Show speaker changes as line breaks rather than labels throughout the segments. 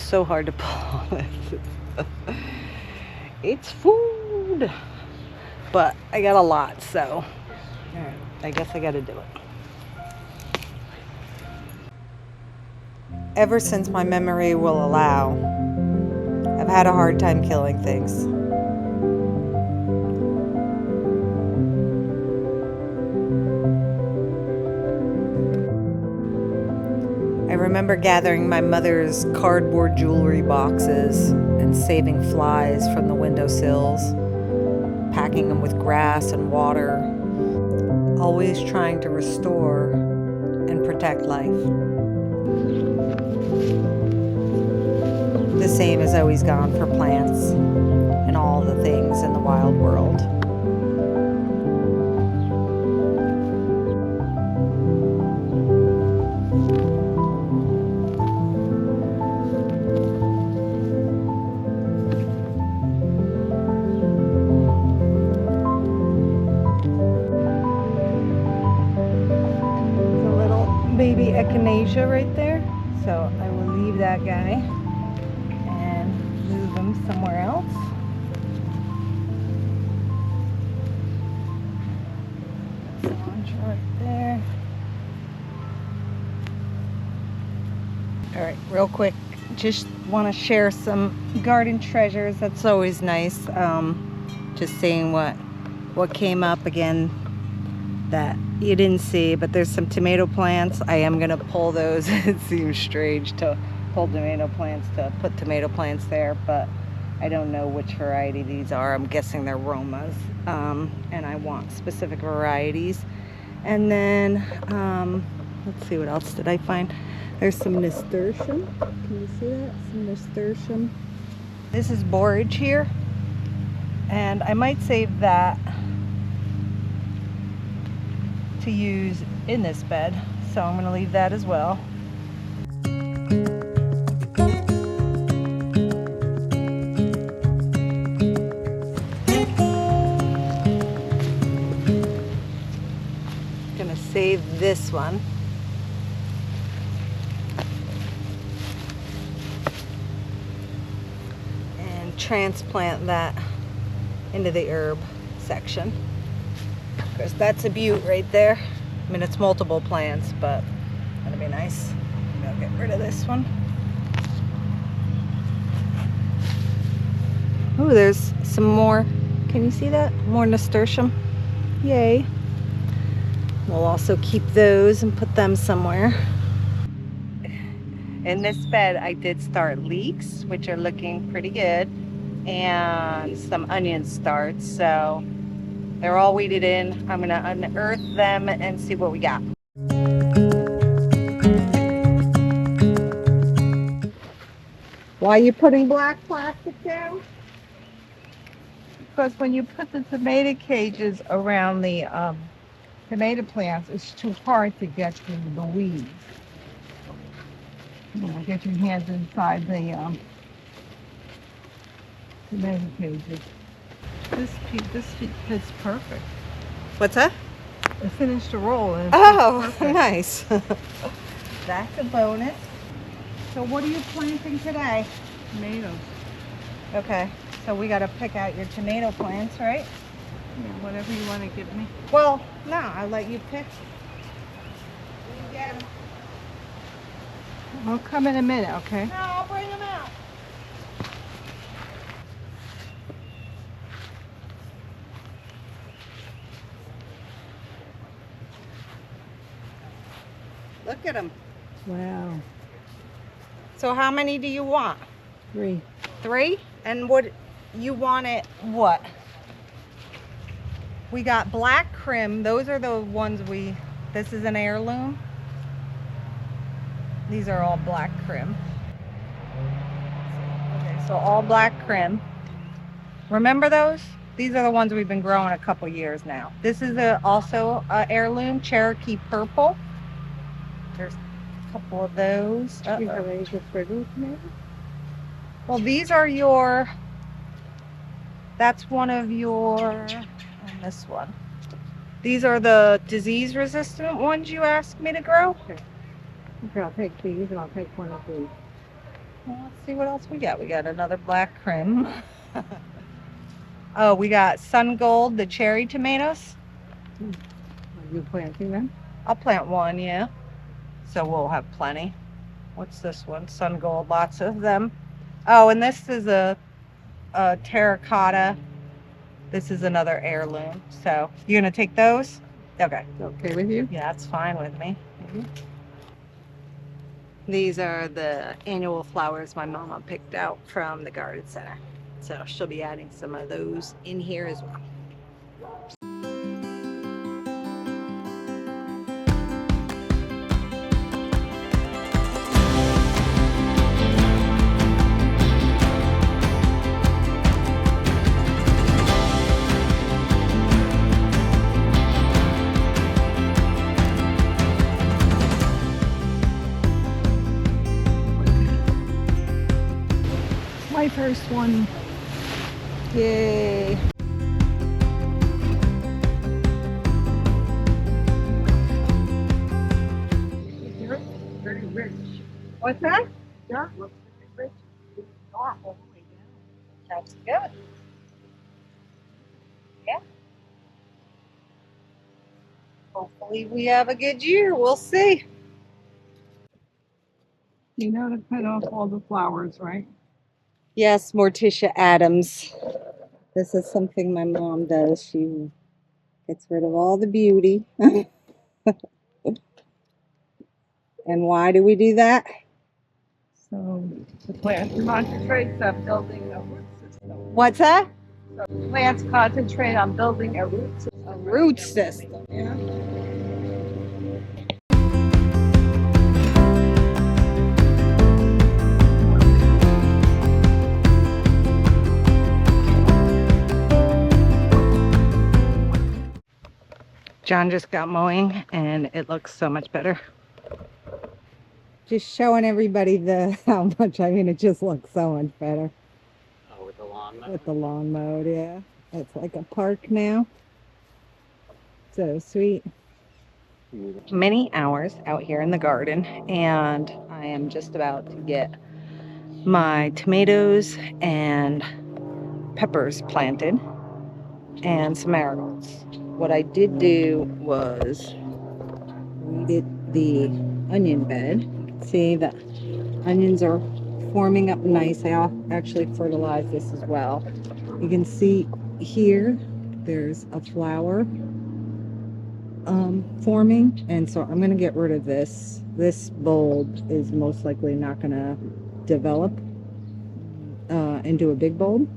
so hard to pull this. It's food. But I got a lot, so I guess I gotta do it. Ever since my memory will allow, I've had a hard time killing things. I remember gathering my mother's cardboard jewelry boxes and saving flies from the windowsills, packing them with grass and water, always trying to restore and protect life. The same has always gone for plants and all the things in the wild world. Baby echinacea right there, so I will leave that guy and move him somewhere else. Launch right there. All right, real quick, just want to share some garden treasures. That's always nice. Just seeing what came up again that you didn't see, but there's some tomato plants. I am gonna pull those. It seems strange to pull tomato plants to put tomato plants there, but I don't know which variety these are. I'm guessing they're Romas, and I want specific varieties. And then let's see, what else did I find? There's some nasturtium. Can you see that? Some nasturtium. This is borage here, and I might save that to use in this bed, so I'm going to leave that as well. Going to save this one. And transplant that into the herb section. Because that's a beaut right there. I mean, it's multiple plants, but that'd be nice. I'll get rid of this one. Oh, there's some more. Can you see that? More nasturtium. Yay. We'll also keep those and put them somewhere. In this bed, I did start leeks, which are looking pretty good, and some onion starts. So they're all weeded in. I'm gonna unearth them and see what we got. Why are you putting black plastic down?
Because when you put the tomato cages around the tomato plants, it's too hard to get through the weeds. You know, get your hands inside the tomato cages. This fits perfect.
What's that?
I finished the roll. And
Oh, nice. That's a bonus. So what are you planting today?
Tomatoes.
Okay, so we got to pick out your tomato plants, right?
Yeah, whatever you want to give me.
Well, no, I'll let you pick. You get 'em.
I'll come in a minute, okay?
No, I'll bring them out. Look at them.
Wow.
So how many do you want?
3.
3? And what you want it what? We got black crim. Those are the ones this is an heirloom. These are all black crim. Okay, so all black crim. Remember those? These are the ones we've been growing a couple years now. This is also a heirloom, Cherokee purple. There's a couple of those.
You have any just regular tomatoes?
Well, these are that's one of your, and this one. These are the disease resistant ones you asked me to grow.
Okay, I'll take these and I'll take one of these.
Well, let's see what else we got. We got another black crim. Oh, we got Sun Gold, the cherry tomatoes.
Are you planting them?
I'll plant one, yeah. So we'll have plenty. What's this one? Sun Gold, lots of them. Oh, and this is a terracotta. This is another heirloom. So you're gonna take those? Okay.
Okay with you?
Yeah, that's fine with me. These are the annual flowers my mama picked out from the garden center. So she'll be adding some of those in here as well.
My first one.
Yay!
Dirt, very rich. What's that? Dirt looks very rich. Dark all the way down.
Sounds good. Yeah. Hopefully we have a good year. We'll see.
You know to cut off all the flowers, right?
Yes, Morticia Adams. This is something my mom does. She gets rid of all the beauty. And why do we do that?
So the plants concentrate on building a root system.
What's that?
So the plants concentrate on building a root system.
A root system.
Yeah.
John just got mowing and it looks so much better. Just showing everybody how much, I mean, it just looks so much better.
Oh, with the lawn mower?
With the lawn mowed, yeah. It's like a park now. So sweet. Many hours out here in the garden, and I am just about to get my tomatoes and peppers planted and some marigolds. What I did do was weeded the onion bed. You can see the onions are forming up nice. I actually fertilized this as well. You can see here there's a flower forming, and so I'm going to get rid of this. This bulb is most likely not going to develop into a big bulb,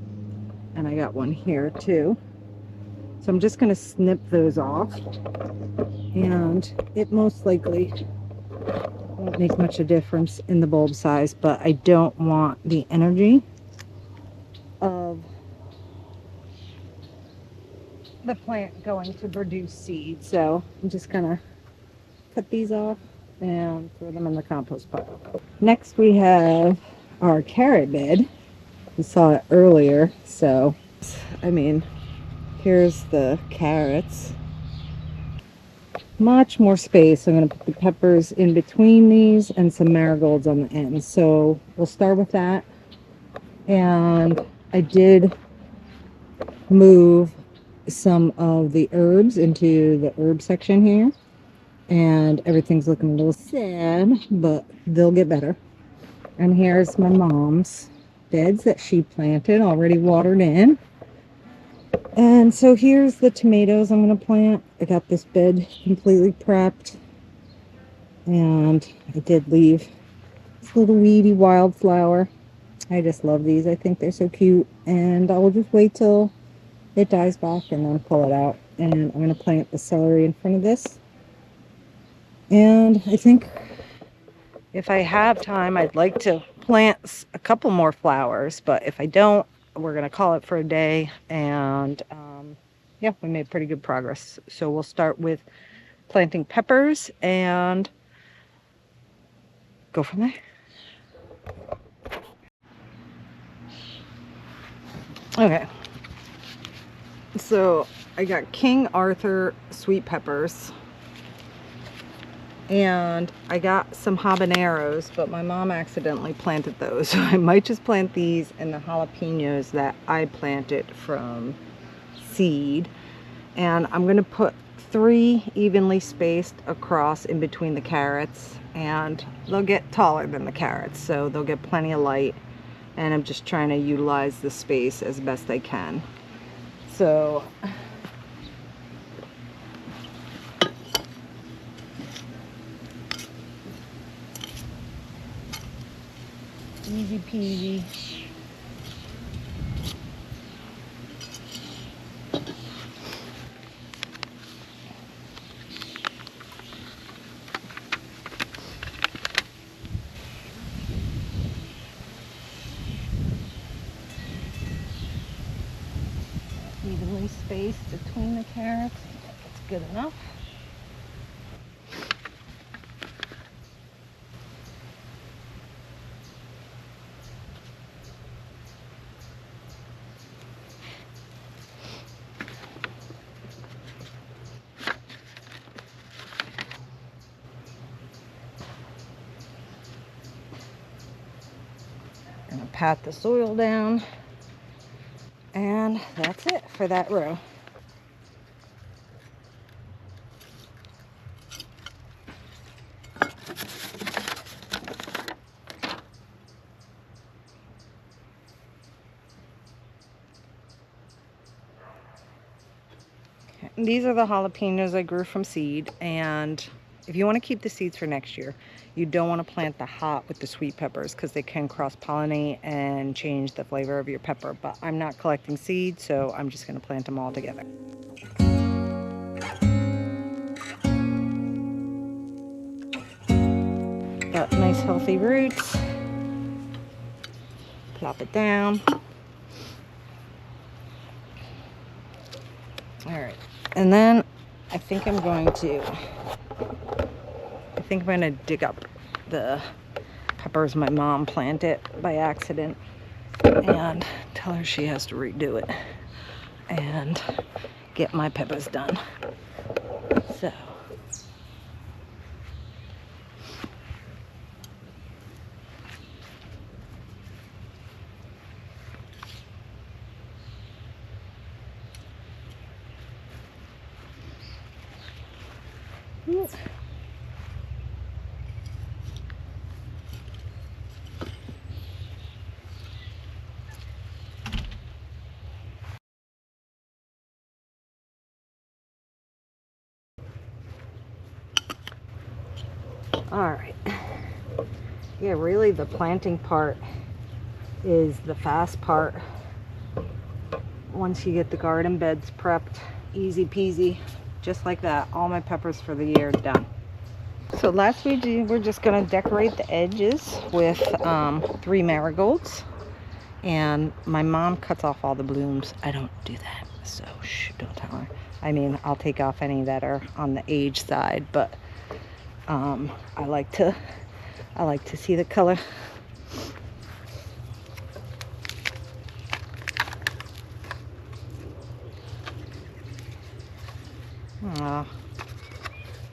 and I got one here too. So I'm just going to snip those off, and it most likely won't make much a difference in the bulb size, but I don't want the energy of the plant going to produce seed. So I'm just gonna cut these off and throw them in the compost pile. Next we have our carrot bed. We saw it earlier, so I mean, here's the carrots. Much more space. I'm going to put the peppers in between these and some marigolds on the end. So we'll start with that. And I did move some of the herbs into the herb section here. And everything's looking a little sad, but they'll get better. And here's my mom's beds that she planted, already watered in. And so here's the tomatoes I'm going to plant. I got this bed completely prepped. And I did leave this little weedy wildflower. I just love these. I think they're so cute. And I will just wait till it dies back and then pull it out. And I'm going to plant the celery in front of this. And I think if I have time, I'd like to plant a couple more flowers. But if I don't, we're going to call it for a day. And yeah, we made pretty good progress. So we'll start with planting peppers and go from there. Okay. So I got King Arthur sweet peppers. And I got some habaneros, but my mom accidentally planted those. So I might just plant these and the jalapenos that I planted from seed. And I'm gonna put 3 evenly spaced across in between the carrots, and they'll get taller than the carrots, so they'll get plenty of light. And I'm just trying to utilize the space as best I can. So easy peasy. Evenly spaced between the carrots. I think it's good enough. Gonna pat the soil down, and that's it for that row. These are the jalapenos I grew from seed, and if you want to keep the seeds for next year, you don't want to plant the hot with the sweet peppers because they can cross-pollinate and change the flavor of your pepper. But I'm not collecting seeds, so I'm just going to plant them all together. Got nice healthy roots. Plop it down. All right, and then I think I'm going to dig up the peppers my mom planted by accident and tell her she has to redo it and get my peppers done. So all right. Yeah, really the planting part is the fast part. Once you get the garden beds prepped, easy peasy, just like that. All my peppers for the year done. So last we're just gonna decorate the edges with 3 marigolds, and my mom cuts off all the blooms. I don't do that, so shh, don't tell her. I mean, I'll take off any that are on the age side, but I like to see the color. Aw,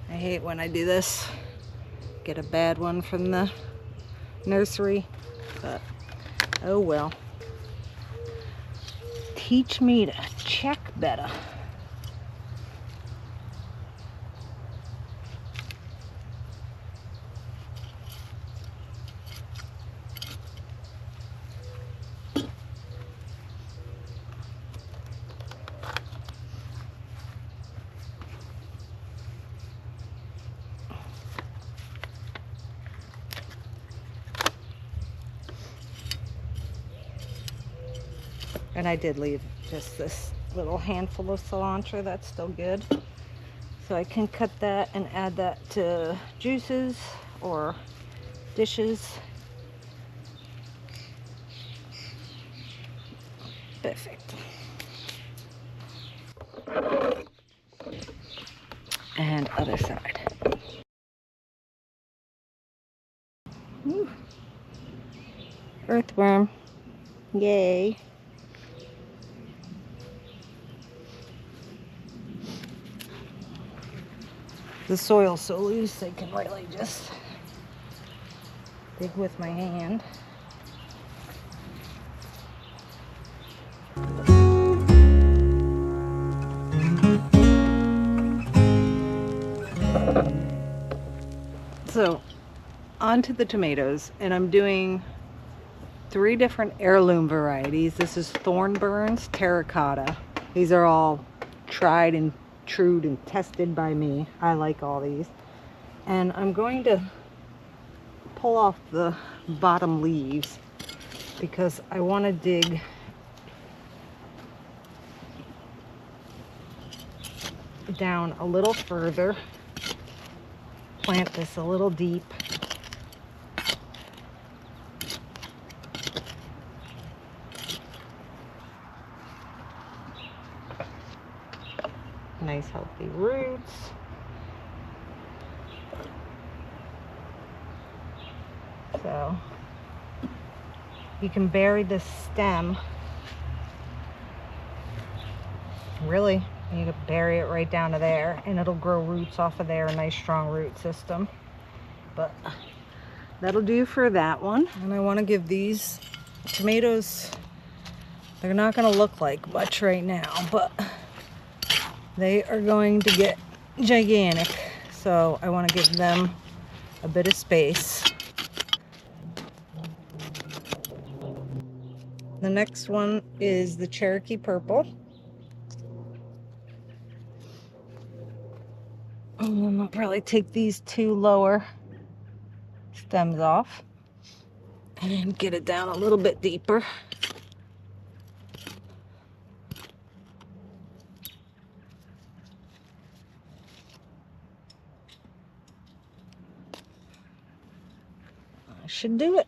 I hate when I do this. Get a bad one from the nursery, but oh well. Teach me to check better. And I did leave just this little handful of cilantro. That's still good. So I can cut that and add that to juices or dishes. Perfect. And other side. Woo. Earthworm. Yay. The soil's so loose I can really just dig with my hand. So onto the tomatoes, and I'm doing 3 different heirloom varieties. This is Thornburns Terracotta. These are all tried and true and tested by me. I like all these. And I'm going to pull off the bottom leaves because I want to dig down a little further, plant this a little deep. Nice healthy roots. So you can bury the stem. Really, you can bury it right down to there and it'll grow roots off of there, a nice strong root system. But that'll do for that one. And I want to give these tomatoes, they're not going to look like much right now, but they are going to get gigantic. So I want to give them a bit of space. The next one is the Cherokee Purple. And I'll probably take these 2 lower stems off and get it down a little bit deeper. I should do it.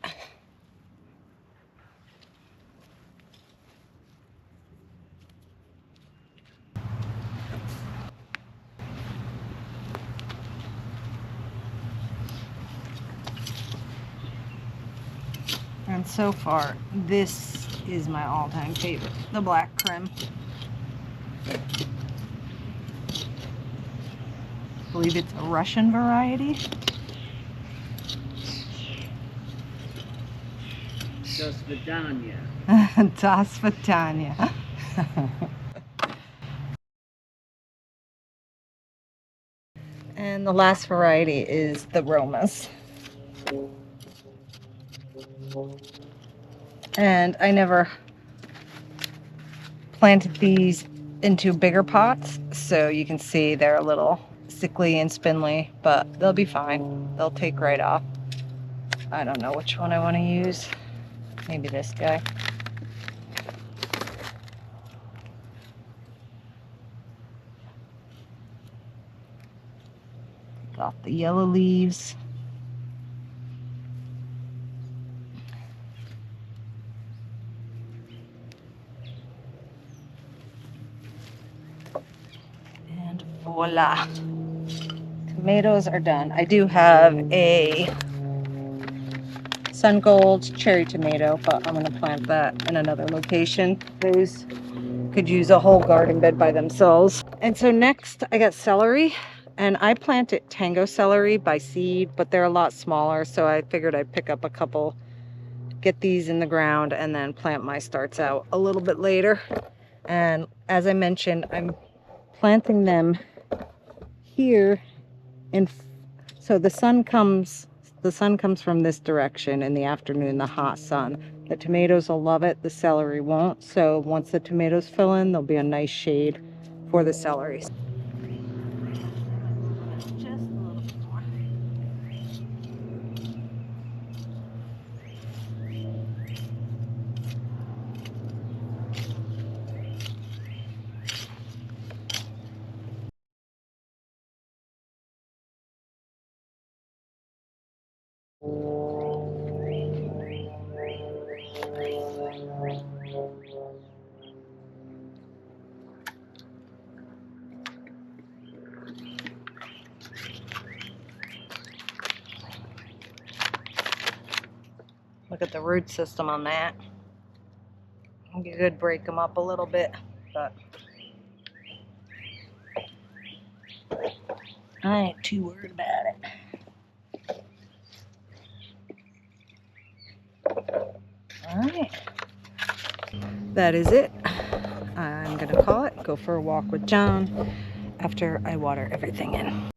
And so far, this is my all-time favorite, the Black Creme. I believe it's a Russian variety.
До свидания.
Das Vitania. And the last variety is the Romas. And I never planted these into bigger pots, so you can see they're a little sickly and spindly, but they'll be fine. They'll take right off. I don't know which one I want to use. Maybe this guy. Take off the yellow leaves. And voila. Tomatoes are done. I do have a Sun Gold cherry tomato, but I'm going to plant that in another location. Those could use a whole garden bed by themselves. And so next I got celery, and I planted tango celery by seed, but they're a lot smaller, so I figured I'd pick up a couple, get these in the ground, and then plant my starts out a little bit later. And as I mentioned, I'm planting them here in, so the sun comes from this direction in the afternoon, the hot sun. The tomatoes will love it, the celery won't. So once the tomatoes fill in, there'll be a nice shade for the celery. Just a little bit more. Look at the root system on that. You could break them up a little bit, but I ain't too worried about it. All right. That is it. I'm gonna call it, go for a walk with John after I water everything in.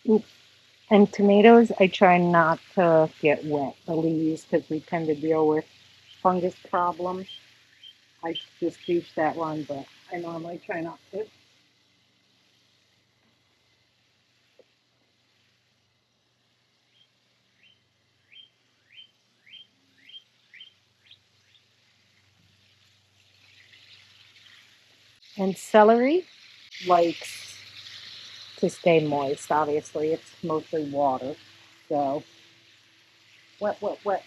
Oop. And tomatoes, I try not to get wet, the leaves, because we tend to deal with fungus problems. I just teach that one, but I normally try not to. And celery likes to stay moist, obviously. It's mostly water. So, wet, wet, wet,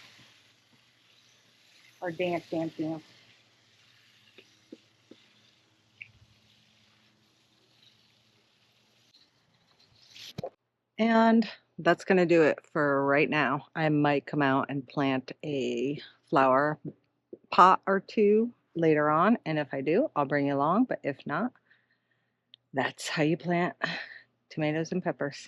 or damp, damp, damp. And that's going to do it for right now. I might come out and plant a flower pot or two later on. And if I do, I'll bring you along. But if not, that's how you plant tomatoes and peppers.